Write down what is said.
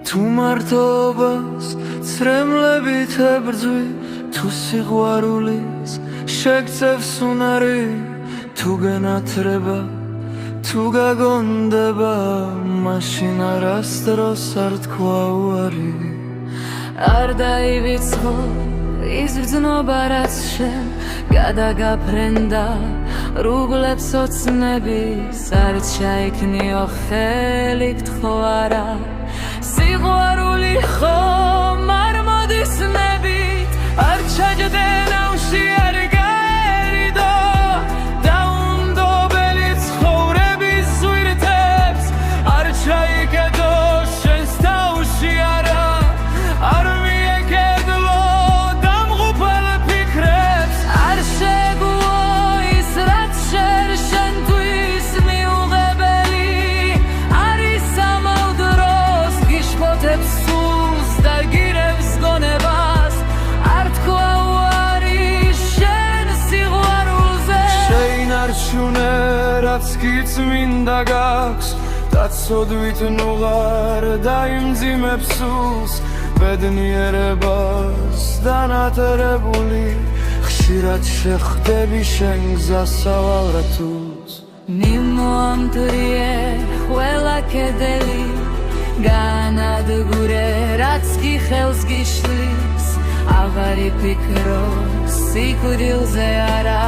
თუ მარტობას ცრემლებით ებრძვი, თუ სიყვარულის შეგწევს უნარი, თუ გენათრება, თუ გაგონდება, მაშინ არასდროს არ თქვა უარი. არ დაივიწყო ის ბრძნობა, რაც შენ გადაგაფრენდა, რუბლებს ოცნების არ ჩაიქნიო ხელი, გთხოვ არა. სიყვარული ხომ არ მოდის ნებით, არ ჩაჯდე ნავში, არ გაერიდო დაუნდობელი ცხოვრების ზვირთებს, არ ჩაიკედო შენს თავში არა, არ მიეკედლო დამღუპელ ფიქრებს, არ შეგუო ის რაც შენ შენთვის მიუღებელი, არის ამავ დროს გიშფოთებს სულს და გირებს გონებას, არ თქვა უარი შენ სიყვარულზე. შეინარჩუნე რაც გიწმინდა გაქვს, დაცოდვით ნუღარ დაიმძიმებს სულს, ბედნიერებას დანატრებული, ხშირად შეხვდები შენ გზასავალ რათულს. მიმოამტვრიე ყველა კედელი, განადგურე რაც კი ხელს გიშლის, აღარ იფიქრო სიკვდილზე არა.